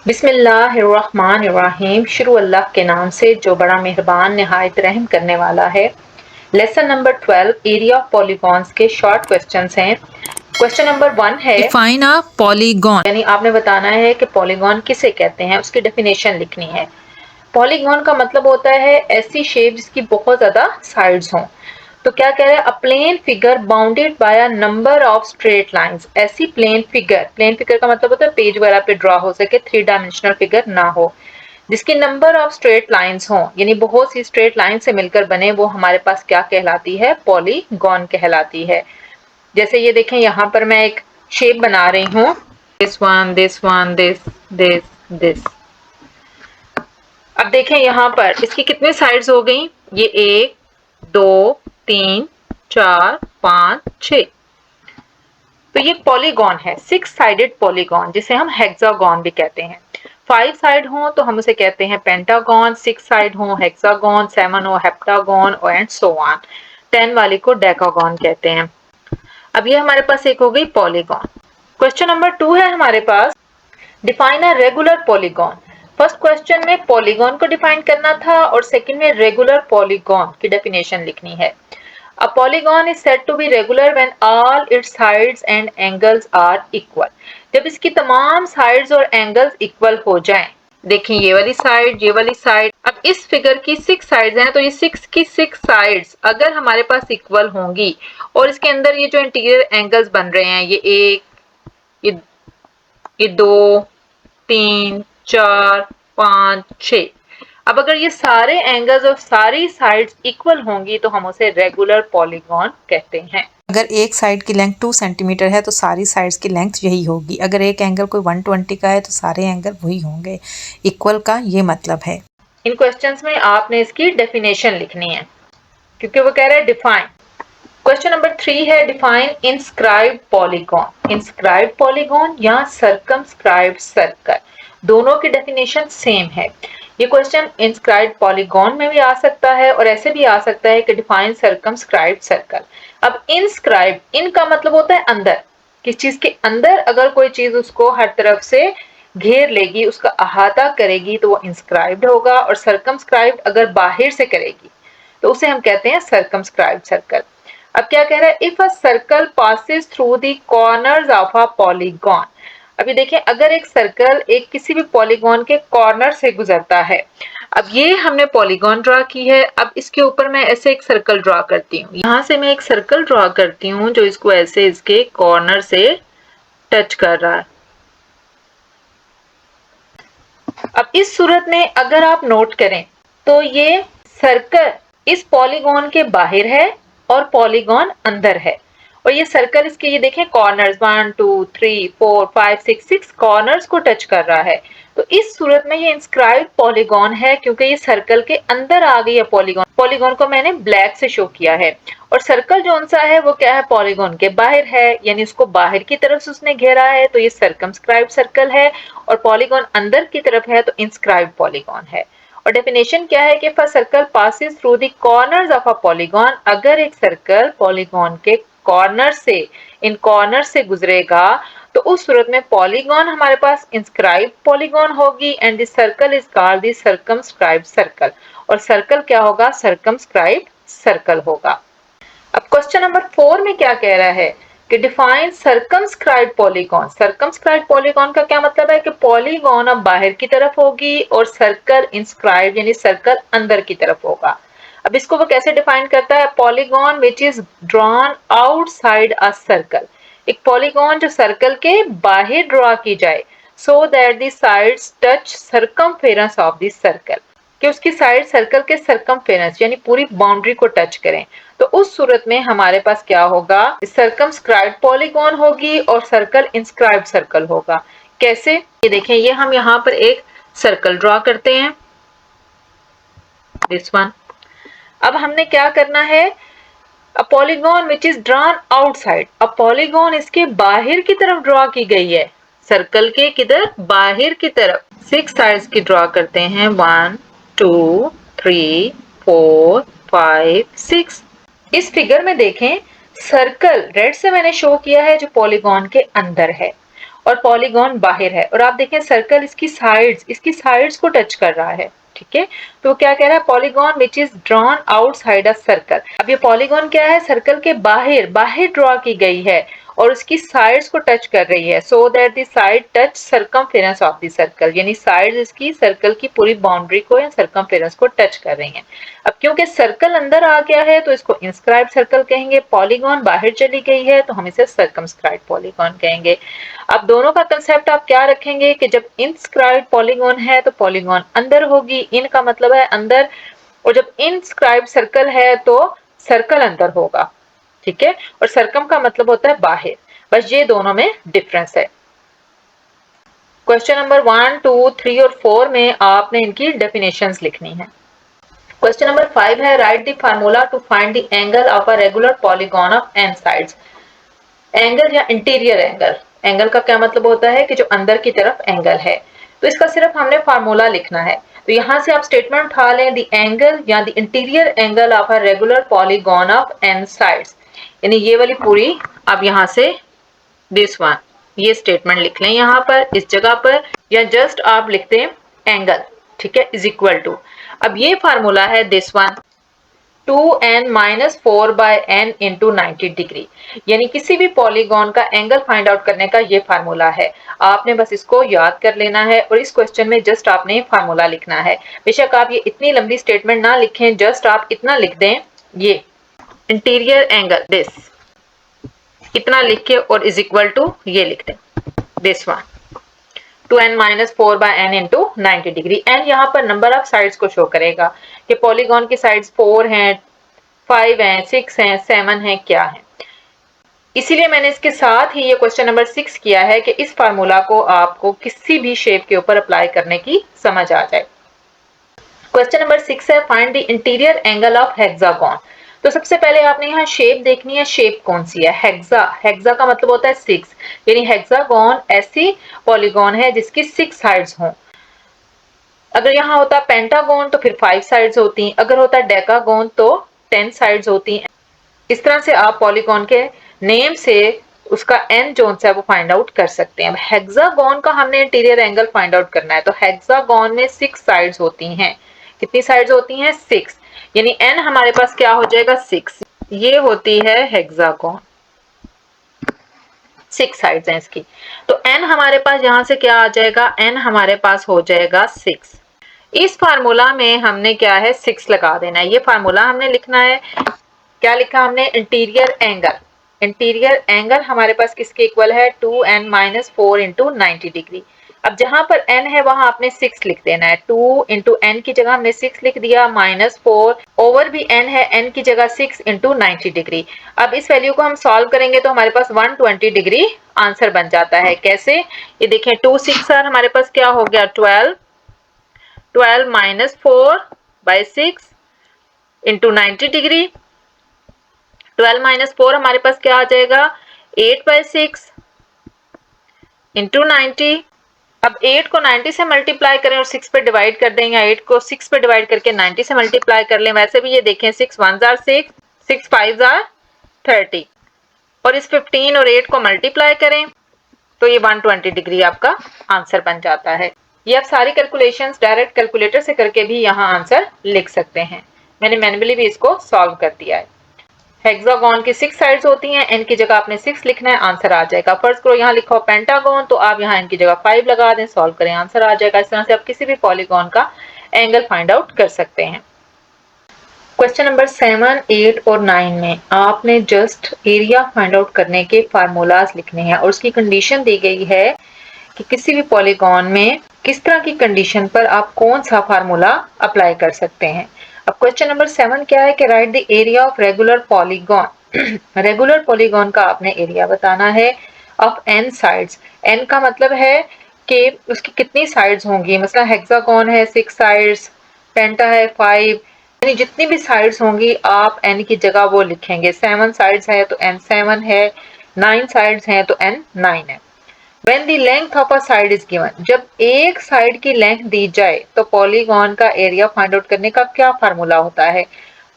बिस्मिल्लाहिर्रहमानिर्रहीम। शुरू अल्लाह के नाम से जो बड़ा मेहरबान निहायत रहम करने वाला है। Lesson number 12 area of polygons के शॉर्ट क्वेश्चंस हैं। क्वेश्चन नंबर 1 है डिफाइन अ पॉलीगॉन। यानी आपने बताना है कि पॉलीगॉन किसे कहते हैं, उसकी डेफिनेशन लिखनी है। पॉलीगॉन का मतलब होता है ऐसी शेप जिसकी बहुत ज्यादा साइड्स हों। तो क्या कह रहे हैं, a plane figure bounded by a number of straight lines. ऐसी प्लेन फिगर का मतलब होता है पेज वगैरह पे ड्रॉ हो सके, 3 डायमेंशनल फिगर ना हो, जिसकी नंबर ऑफ स्ट्रेट लाइंस हो, यानी बहुत सी स्ट्रेट लाइन से मिलकर बने, वो हमारे पास क्या कहलाती है, पॉलीगॉन कहलाती है। जैसे ये देखें, यहाँ पर मैं एक शेप बना रही हूँ, this one this one this this this. अब देखें यहाँ पर इसकी कितनी साइड्स हो गई, ये 1 2 3 4 5 6। तो ये पॉलीगॉन है, 6 साइडेड पॉलीगॉन, जिसे हम हेक्सागोन भी कहते हैं। 5 साइड हो तो हम उसे कहते हैं पेंटागॉन, 6 साइड हो हेक्सागोन, 7 हो हेप्टागोन एंड सो ऑन। 10 वाली को डेकागोन कहते हैं। अब ये हमारे पास एक हो गई पॉलीगॉन। क्वेश्चन नंबर 2 है हमारे पास, define a regular polygon. First question में पॉलीगॉन को डिफाइन करना था और सेकंड में रेगुलर पॉलीगॉन की डेफिनेशन लिखनी है। A polygon is said to be regular when all its sides and angles are equal. जब इसकी तमाम साइड्स और एंगल्स इक्वल हो जाएं। देखिए ये वाली साइड। अब इस फिगर की 6 साइड्स हैं, तो ये 6 की 6 साइड्स अगर हमारे पास इक्वल होंगी और इसके अंदर ये जो इंटीरियर एंगल्स बन रहे हैं, ये 1, ये 2, 3, 4, 5, 6। अब अगर ये सारे एंगल्स और सारी साइड्स इक्वल होंगी तो हम उसे रेगुलर पॉलीगॉन कहते हैं। अगर एक साइड की लेंथ 2 सेंटीमीटर है तो सारी साइड्स की लेंथ यही होगी। अगर एक एंगल कोई 120 का है तो सारे एंगल वही होंगे। इक्वल का ये मतलब है। इन क्वेश्चंस में आपने इसकी डेफिनेशन लिखनी है, क्योंकि वो कह रहा है डिफाइन। क्वेश्चन नंबर 3 है, define inscribed polygon. Inscribed polygon या सर्कमस्क्राइब्ड सर्कल, दोनों की डेफिनेशन सेम है। ये क्वेश्चन इंस्क्राइब्ड पॉलीगॉन में भी आ सकता है और ऐसे भी आ सकता है कि डिफाइन सर्कमस्क्राइब्ड सर्कल। अब इंस्क्राइब्ड, इन का मतलब होता है अंदर, किस चीज के अंदर अगर कोई चीज उसको हर तरफ से घेर लेगी, उसका अहाता करेगी, तो वो इंस्क्राइब्ड होगा। और सर्कमस्क्राइब्ड अगर बाहर से करेगी तो उसे हम कहते हैं सर्कमस्क्राइब्ड सर्कल। अब क्या कह रहा है, if a circle passes through the corners of a polygon. अभी देखें, अगर एक सर्कल एक किसी भी पॉलीगॉन के कॉर्नर से गुजरता है। अब ये हमने पॉलीगॉन ड्रॉ की है, अब इसके ऊपर मैं ऐसे एक सर्कल ड्रॉ करती हूँ। यहाँ से मैं एक सर्कल ड्रॉ करती हूँ जो इसको ऐसे इसके कॉर्नर से टच कर रहा है। अब इस सूरत में अगर आप नोट करें तो ये सर्कल इस पॉलीगॉन के बाहर है और पॉलीगॉन अंदर है। और ये सर्कल इसके, ये देखें कॉर्नर्स 1 2 3 4 5 6 कॉर्नर्स को टच कर रहा है। तो इस सूरत में ये इंस्क्राइब्ड पॉलीगॉन है, क्योंकि ये सर्कल के अंदर आ गई है पॉलीगॉन को मैंने ब्लैक से शो किया है। और सर्कल जो सा है वो क्या है, पॉलीगॉन के बाहर है, यानी उसको बाहर की तरफ से उसने घेरा है, तो ये सर्कमस्क्राइब्ड सर्कल है। और पॉलीगॉन अंदर की तरफ है तो इंस्क्राइब्ड पॉलीगॉन है। और डेफिनेशन क्या है कि if a circle passes through the corners of a polygon, अगर एक सर्कल पॉलीगॉन के कॉर्नर से, इन कॉर्नर से गुजरेगा, तो उस सूरत में पॉलीगॉन हमारे पास इंस्क्राइब्ड पॉलीगॉन होगी and the circle is called the circumscribed circle. और सर्कल क्या होगा, सर्कमस्क्राइब्ड सर्कल होगा। अब क्वेश्चन नंबर 4 में क्या कह रहा है कि define circumscribed polygon. Circumscribed polygon का क्या मतलब है कि पॉलीगॉन अब बाहर की तरफ होगी और सर्कल इंस्क्राइब्ड यानी सर्कल अंदर की तरफ होगा। अब इसको वो कैसे डिफाइन करता है, polygon which is drawn outside a circle. एक पॉलीगॉन जो सर्कल के बाहर ड्रॉ की जाए, so that the sides touch circumference of the circle, कि उसकी साइड सर्कल के सर्कमफेरेंस यानी पूरी बाउंड्री को टच करें। तो उस सूरत में हमारे पास क्या होगा, सर्कमस्क्राइब्ड पॉलीगॉन होगी और सर्कल इंस्क्राइब्ड सर्कल होगा। कैसे, ये देखें, ये हम यहाँ पर एक सर्कल ड्रॉ करते हैं, दिस वन। अब हमने क्या करना है, a polygon which is drawn outside, अब पॉलीगॉन इसके बाहर की तरफ ड्रॉ की गई है, सर्कल के किधर, बाहर की तरफ। 6 साइड्स की ड्रॉ करते हैं, 1 2 3 4 5 6। इस फिगर में देखें, सर्कल रेड से मैंने शो किया है जो पॉलीगॉन के अंदर है, और पॉलीगॉन बाहर है। और आप देखें सर्कल इसकी साइड्स को टच कर रहा है, ठीक है। तो क्या कह रहा है, polygon which is drawn outside a circle. अब ये पॉलीगॉन क्या है, सर्कल के बाहर ड्रॉ की गई है और उसकी साइड्स को टच कर रही है, so that the side touch circumference of the circle, यानी साइड्स इसकी सर्कल की पूरी बाउंड्री को या सर्कमफेरेंस को टच कर रही हैं। अब क्योंकि सर्कल अंदर आ गया है तो इसको इंस्क्राइब सर्कल कहेंगे, पॉलीगॉन बाहर चली गई है तो हम इसे सर्कमस्क्राइब पॉलीगॉन कहेंगे। अब दोनों का कंसेप्ट आप क्या रखेंगे कि जब इंस्क्राइब पॉलीगॉन है तो पॉलीगॉन अंदर होगी, इन का मतलब है अंदर, और जब इंस्क्राइब सर्कल है तो सर्कल अंदर होगा, ठीक है। और सर्कम का मतलब होता है बाहर, बस ये दोनों में डिफरेंस है। क्वेश्चन नंबर 1, 2, 3 और 4 में आपने इनकी डेफिनेशंस लिखनी है। क्वेश्चन नंबर 5 है, write the formula to find the angle of a regular polygon of n sides. Angle या इंटीरियर एंगल, एंगल का क्या मतलब होता है कि जो अंदर की तरफ एंगल है, तो इसका सिर्फ हमने फार्मूला लिखना है। तो यहां से आप स्टेटमेंट उठा लें, द एंगल या the interior angle of a regular polygon of n sides, यानी ये वाली पूरी आप यहां से दिस वन ये स्टेटमेंट लिख लें यहाँ पर इस जगह पर, या जस्ट आप लिखते हैं एंगल, ठीक है, इज इक्वल टू, अब ये फार्मूला है this one 2n-4/n into 90 degree, यानी किसी भी पॉलीगॉन का एंगल फाइंड आउट करने का ये फार्मूला है। आपने बस इसको याद कर लेना है और इस क्वेश्चन में जस्ट आपने फार्मूला लिखना है। बेशक आप ये इतनी लंबी स्टेटमेंट ना लिखें, जस्ट आप इतना लिख दें, ये इंटीरियर एंगल दिस, इतना लिख के और इज इक्वल टू ये लिख दें this one 2n-4/n into 90 degree. n यहाँ पर नंबर ऑफ साइड्स को शो करेगा कि पॉलीगॉन की साइड्स 4 हैं, 5 हैं, 6 हैं, 7 हैं, क्या है। इसीलिए मैंने इसके साथ ही ये क्वेश्चन नंबर 6 किया है कि इस फार्मूला को आपको किसी भी शेप के ऊपर अप्लाई करने की समझ आ जाए। क्वेश्चन नंबर 6 है, find the interior angle of hexagon. तो सबसे पहले आपने यहाँ शेप देखनी है, शेप कौन सी है, हेक्सा, हेक्सा का मतलब होता है 6, यानी हेक्सागोन ऐसी पॉलीगॉन है जिसकी 6 साइड्स हों। अगर यहाँ होता पेंटागोन तो फिर 5 साइड्स होती, अगर होता डेकागोन तो 10 साइड्स होती। इस तरह से आप पॉलीगॉन के नेम से उसका एन जोन है वो फाइंड आउट कर सकते हैं। अब हेक्सागोन का हमने इंटीरियर एंगल फाइंड आउट करना है, तो हेक्सागोन में 6 साइड्स होती हैं। कितनी साइड्स होती हैं, 6, यानी एन हमारे पास क्या हो जाएगा, 6, ये होती है हेक्सागोन, 6 साइड्स हैं इसकी। तो एन हमारे पास यहां से क्या आ जाएगा, एन हमारे पास हो जाएगा 6। इस फार्मूला में हमने क्या है 6 लगा देना है, ये फार्मूला हमने लिखना है। क्या लिखा हमने, इंटीरियर एंगल, इंटीरियर एंगल हमारे पास किसके इक्वल है, 2n-4 इंटू 90 डिग्री। अब जहां पर n है वहां आपने 6 लिख देना है, 2 इंटू n की जगह हमने 6 लिख दिया, -4 ओवर भी n है, n की जगह 6 इंटू 90 डिग्री। अब इस वैल्यू को हम सॉल्व करेंगे तो हमारे पास 120 डिग्री आंसर बन जाता है। कैसे, ये देखें 2 6 हमारे पास क्या हो गया, 12 -4/6 इंटू 90 डिग्री, 12 - 4 हमारे पास क्या आ जाएगा, 8/6 इंटू 90। अब 8 को 90 से मल्टीप्लाई करें और 6 पे डिवाइड कर दें, या 8 को 6 पे डिवाइड करके 90 से मल्टीप्लाई कर लें। वैसे भी ये देखें 6 1s are 6, 6 5s are 30, और इस 15 और 8 को मल्टीप्लाई करें तो ये 120 डिग्री आपका आंसर बन जाता है। ये आप सारी कैलकुलेशंस डायरेक्ट कैलकुलेटर से करके भी यहाँ आंसर लिख सकते हैं। मैंने मैन्युअली भी इसको सॉल्व कर दिया है। हेक्सागोन की 6 साइड्स होती हैं, n की जगह आपने 6 लिखना है, आंसर आ जाएगा। फर्ज करो यहाँ लिखा हो पेंटागोन, तो आप यहाँ n की जगह 5 लगा दें, सॉल्व करें, आंसर आ जाएगा। इस तरह से आप किसी भी पॉलीगॉन का एंगल फाइंड आउट कर सकते हैं। क्वेश्चन नंबर 7, 8 और 9 में आपने जस्ट एरिया फाइंड आउट करने के फार्मूलाज लिखने हैं और उसकी कंडीशन दी गई है कि किसी भी पॉलीगॉन में किस तरह की कंडीशन पर आप कौन सा फार्मूला अप्लाई कर सकते हैं। अब क्वेश्चन नंबर 7 क्या है कि right the area of regular polygon. Regular polygon का आपने एरिया बताना है ऑफ n साइड्स। n का मतलब है कि उसकी कितनी साइड्स होंगी, मतलब हेक्सागोन है 6 साइड्स, पेंटा है 5, यानी जितनी भी साइड्स होंगी आप n की जगह वो लिखेंगे। 7 साइड्स है तो n 7 है, 9 साइड्स हैं तो n 9 है। When the length of a side is given, जब एक साइड की लेंथ दी जाए तो पॉलीगॉन का एरिया फाइंड आउट करने का क्या फार्मूला होता है।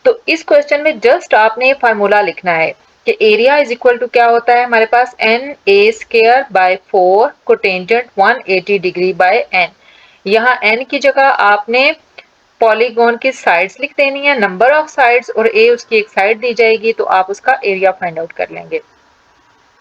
तो इस क्वेश्चन में जस्ट आपने ये फार्मूला लिखना है, कि एरिया इज इक्वल टू क्या होता है हमारे पास n a square by 4 cotangent 180 degree by n. यहाँ एन की जगह आपने पॉलीगॉन की साइड्स लिख देनी है, नंबर ऑफ साइड्स, और ए उसकी एक साइड दी जाएगी तो आप उसका एरिया फाइंड आउट कर लेंगे।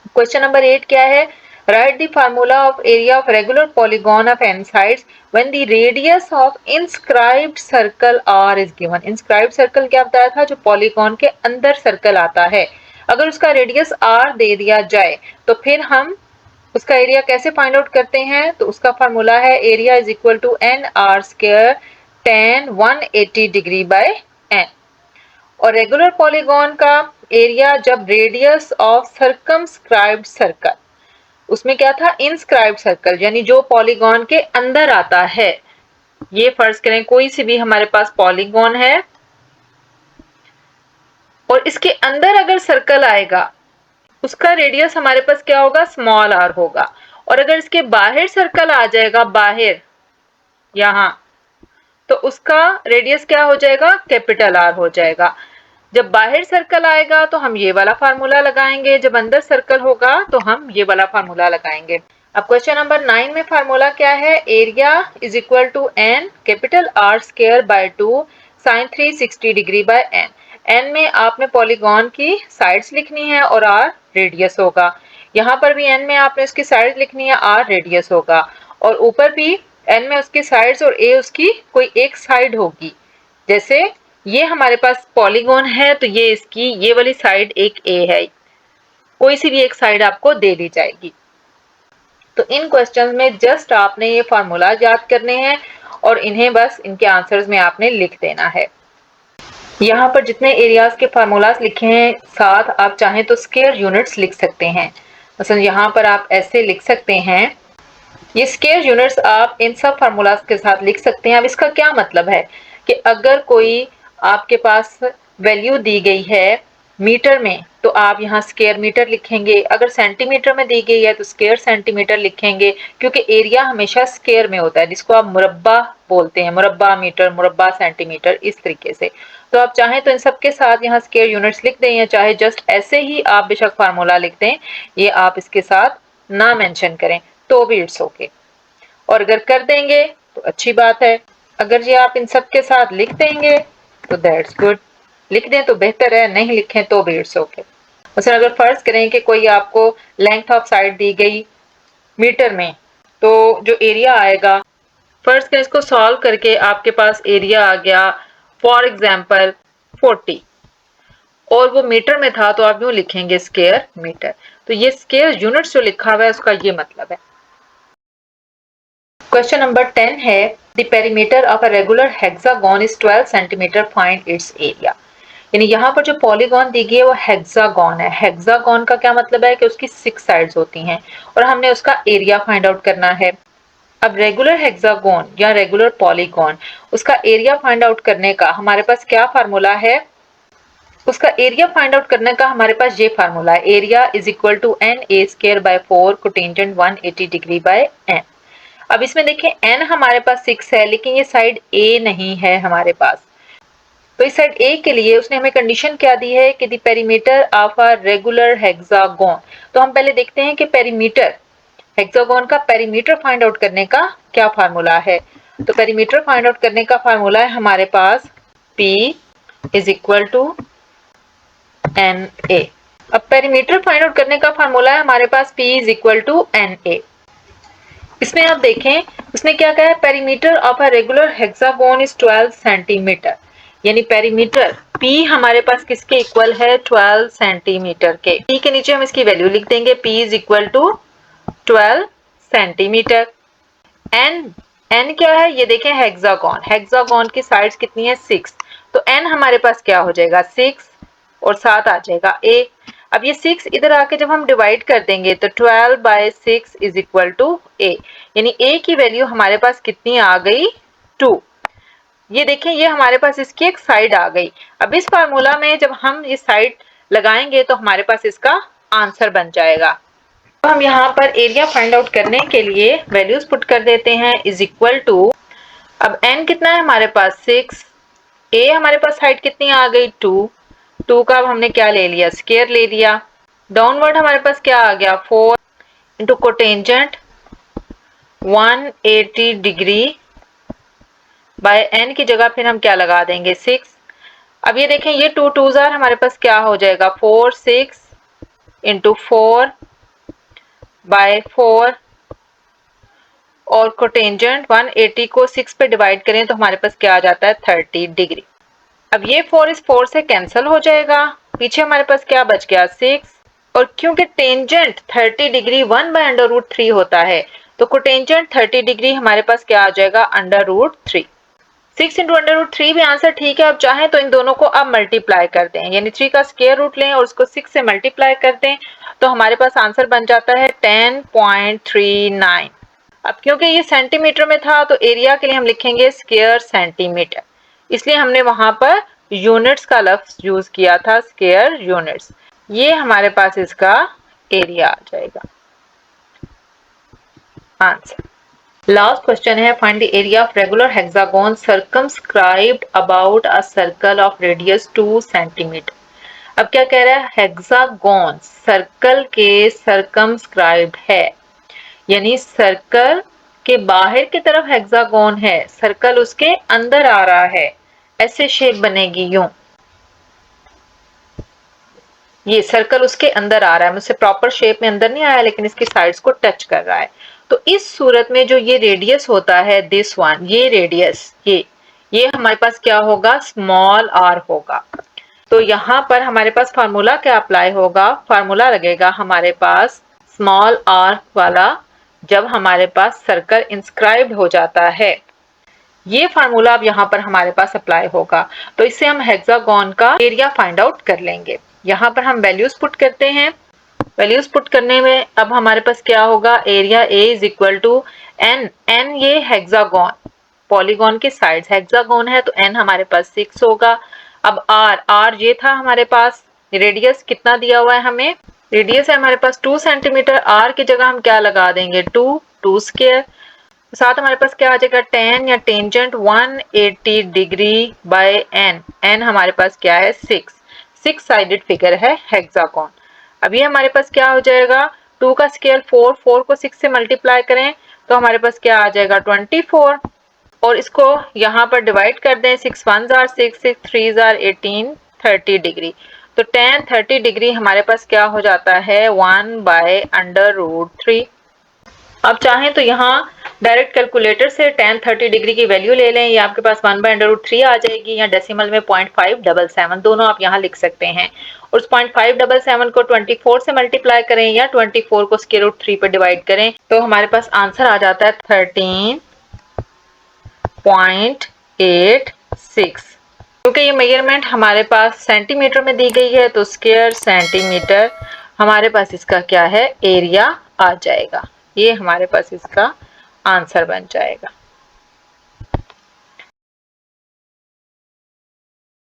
क्वेश्चन नंबर 8 क्या है, write the formula of area of regular polygon of n sides when the radius of inscribed circle r is given. Inscribed circle क्या बताया था, जो पॉलीगॉन के अंदर सर्कल आता है, अगर उसका रेडियस आर दे दिया जाए तो फिर हम उसका एरिया कैसे फाइंड आउट करते हैं, तो उसका फार्मूला है area is equal to n r square tan 180 degree by n. और रेगुलर पॉलीगॉन का एरिया जब रेडियस ऑफ सर्कमस्क्राइब्ड सर्कल, उसमें क्या था इनस्क्राइब्ड सर्कल, यानी जो पॉलीगॉन के अंदर आता है। ये फर्ज करें कोई सी भी हमारे पास पॉलीगॉन है और इसके अंदर अगर सर्कल आएगा उसका रेडियस हमारे पास क्या होगा, स्मॉल आर होगा। और अगर इसके बाहर सर्कल आ जाएगा, बाहर यहां, तो उसका रेडियस क्या हो जाएगा, कैपिटल आर हो जाएगा। जब बाहर सर्कल आएगा तो हम ये वाला फार्मूला लगाएंगे, जब अंदर सर्कल होगा तो हम ये वाला फार्मूला लगाएंगे। अब क्वेश्चन नंबर 9 में फार्मूला क्या है, area is equal to n capital r square by 2 sine 360 degree by n. N में आपने पॉलीगॉन की साइड्स लिखनी है और आर रेडियस होगा। यहाँ पर भी एन में आपने उसकी साइड लिखनी है, आर रेडियस होगा, और ऊपर भी एन में उसकी साइड्स और ए उसकी कोई एक साइड होगी। जैसे ये हमारे पास पॉलीगॉन है तो ये इसकी ये वाली साइड एक ए है, कोई सी भी एक साइड आपको दे दी जाएगी। तो इन क्वेश्चन में जस्ट आपने ये फार्मूला याद करने हैं और इन्हें बस इनके आंसर्स में आपने लिख देना है। यहाँ पर जितने एरियाज के फार्मूलाज लिखे हैं साथ आप चाहें तो स्क्वायर यूनिट्स लिख सकते हैं। मसलन यहाँ पर आप ऐसे लिख सकते हैं, ये स्क्वायर यूनिट्स आप इन सब फार्मूलाज के साथ लिख सकते हैं। अब इसका क्या मतलब है कि अगर कोई आपके पास वैल्यू दी गई है मीटर में तो आप यहाँ स्क्वायर मीटर लिखेंगे, अगर सेंटीमीटर में दी गई है तो स्क्वायर सेंटीमीटर लिखेंगे, क्योंकि एरिया हमेशा स्क्वायर में होता है, जिसको आप मुरब्बा बोलते हैं, मुरब्बा मीटर, मुरब्बा सेंटीमीटर, इस तरीके से। तो आप चाहें तो इन सब के साथ यहाँ स्क्वायर यूनिट्स लिख दें, या चाहे जस्ट ऐसे ही आप बेशक फार्मूला लिख दें, ये आप इसके साथ ना मेंशन करें तो भी इट्स ओके। और अगर कर देंगे तो अच्छी बात है, अगर ये आप इन सब के साथ लिख देंगे तो दैट्स गुड। लिख दें तो बेहतर है, नहीं लिखें तो भी इट्स ओके। मसलन अगर फर्ज करें कि कोई आपको लेंथ ऑफ साइड दी गई मीटर में, तो जो एरिया आएगा, फर्ज करें इसको सॉल्व करके आपके पास एरिया आ गया फॉर एग्जाम्पल 40 और वो मीटर में था, तो आप यूं लिखेंगे स्क्वायर मीटर। तो ये स्क्वायर यूनिट्स जो लिखा हुआ है उसका ये मतलब है। क्वेश्चन नंबर 10 है, the perimeter of a regular hexagon is 12 centimetre, find its area. यानी यहाँ पर जो पॉलीगॉन दी गई है वो हेक्सागोन है। हेक्सागोन का क्या मतलब है कि उसकी 6 साइड्स होती हैं और हमने उसका एरिया फाइंड आउट करना है। अब रेगुलर हेक्सागोन या रेगुलर पॉलीगॉन, उसका एरिया फाइंड आउट करने का हमारे पास क्या फार्मूला है, उसका एरिया फाइंड आउट करने का हमारे पास ये फार्मूला है, area is equal to n a square by 4 cotangent 180 degree by n. अब इसमें देखें n हमारे पास 6 है लेकिन ये साइड a नहीं है हमारे पास, तो इस साइड a के लिए उसने हमें कंडीशन क्या दी है कि the perimeter of a regular hexagon. तो हम पहले देखते हैं कि पेरीमीटर, हेक्सागोन का पेरीमीटर फाइंड आउट करने का क्या फार्मूला है। तो पेरीमीटर फाइंड आउट करने का फार्मूला है हमारे पास p is equal to n a. अब पेरीमीटर फाइंड आउट करने का फार्मूला है हमारे पास p is equal to n a. इसमें आप देखें उसने क्या कहा है, perimeter of a regular hexagon is 12 centimetre, यानी पेरीमीटर p हमारे पास किसके इक्वल है, 12 सेंटीमीटर के। p के नीचे हम इसकी वैल्यू लिख देंगे, p is equal to 12 centimetre. n क्या है, ये देखें हेक्सागोन, हेक्सागोन की साइड्स कितनी है, 6, तो n हमारे पास क्या हो जाएगा 6 और साथ आ जाएगा a। अब ये 6 इधर आके जब हम डिवाइड कर देंगे तो 12 by 6 is equal to a, यानी a की वैल्यू हमारे पास कितनी आ गई, 2। ये देखें ये हमारे पास इसकी एक साइड आ गई। अब इस फार्मूला में जब हम ये साइड लगाएंगे तो हमारे पास इसका आंसर बन जाएगा। तो हम यहाँ पर एरिया फाइंड आउट करने के लिए वैल्यूज पुट कर देते हैं, इज इक्वल टू, अब n कितना है हमारे पास 6, a हमारे पास साइड कितनी आ गई 2, 2 का अब हमने क्या ले लिया, स्क्वायर ले लिया। डाउनवर्ड हमारे पास क्या आ गया, 4 into cotangent 180 degree by n की जगह फिर हम क्या लगा देंगे, 6। अब ये देखें, ये 2 2 जार हमारे पास क्या हो जाएगा, 4 6 इंटू 4 बाय 4 और कोटेंजेंट 180 को 6 पे डिवाइड करें तो हमारे पास क्या आ जाता है, 30 डिग्री। अब ये 4 इस 4 से कैंसिल हो जाएगा, पीछे हमारे पास क्या बच गया, 6। और क्योंकि टेंजेंट 30 डिग्री 1/√3 होता है तो कोटेंजेंट 30 डिग्री हमारे पास क्या आ जाएगा, √3। 6 इंटू √3 भी आंसर ठीक है। अब चाहें तो इन दोनों को अब मल्टीप्लाई कर दें, यानी 3 का स्क्वायर रूट लें और उसको 6 से मल्टीप्लाई कर दें तो हमारे पास आंसर बन जाता है 10.39। अब क्योंकि ये सेंटीमीटर में था तो एरिया के लिए हम लिखेंगे स्क्वायर सेंटीमीटर, इसलिए हमने वहां पर यूनिट्स का लफ्ज यूज किया था, स्क्वायर यूनिट्स। ये हमारे पास इसका एरिया आ जाएगा आंसर। लास्ट क्वेश्चन है, find the area of regular hexagon circumscribed about a circle of radius 2 centimetre. अब क्या कह रहा है, हेक्सागोन सर्कल के सर्कमस्क्राइब्ड है, यानी सर्कल के बाहर की तरफ हेक्सागोन है, सर्कल उसके अंदर आ रहा है, ऐसे शेप बनेगी यूं, ये सर्कल उसके अंदर आ रहा है, मुझसे प्रॉपर शेप में अंदर नहीं आया लेकिन इसकी साइड्स को टच कर रहा है। तो इस सूरत में जो ये रेडियस होता है, दिस वन, ये रेडियस, ये हमारे पास क्या होगा, स्मॉल आर होगा। तो यहाँ पर हमारे पास फार्मूला क्या अप्लाई होगा, फार्मूला लगेगा हमारे पास स्मॉल आर वाला जब हमारे पास सर्कल इंस्क्राइब्ड हो जाता है, ये फार्मूला अब यहाँ पर हमारे पास अप्लाई होगा। तो इससे हम हेक्सागोन का एरिया फाइंड आउट कर लेंगे। यहाँ पर हम वैल्यूज पुट करते हैं, वैल्यूज पुट करने में अब हमारे पास क्या होगा, area a is equal to n, n ये हेक्सागोन, पॉलीगॉन के साइड्स हेक्सागोन है तो एन हमारे पास 6 होगा। अब आर, आर ये था हमारे पास, रेडियस कितना दिया हुआ है हमें, रेडियस है हमारे पास 2 सेंटीमीटर, आर की जगह हम क्या लगा देंगे, 2 स्क्वायर, साथ हमारे पास क्या आ जाएगा, 10 या tangent 180 degree by n, n हमारे पास क्या है, 6 साइडेड फिगर है हेक्सागोन। अब ये हमारे पास क्या हो जाएगा, 2 का स्क्वायर 4, 4 को 6 से मल्टीप्लाई करें तो हमारे पास क्या आ जाएगा, 24, और इसको यहाँ पर डिवाइड कर दें, 6 1 जार 6, 6 3 जार 18, 30 डिग्री। तो 10 30 डिग्री हमारे पास क्या हो जाता है, 1/√3। अब चाहें तो यहाँ डायरेक्ट कैलकुलेटर से 10 30 डिग्री की वैल्यू ले लें, या आपके पास 1/√3 आ जाएगी, या डेसिमल में 0.577 दोनों आप यहाँ लिख सकते हैं। और उस 0.577 को 24 से मल्टीप्लाई करें या 24 को स्क्वायर रूट 3 पर डिवाइड करें तो हमारे पास आंसर आ जाता है 13.86। क्योंकि ये मेजरमेंट हमारे पास सेंटीमीटर में दी गई है तो स्क्वायर सेंटीमीटर हमारे पास इसका क्या है, एरिया आ जाएगा। ये हमारे पास इसका आंसर बन जाएगा।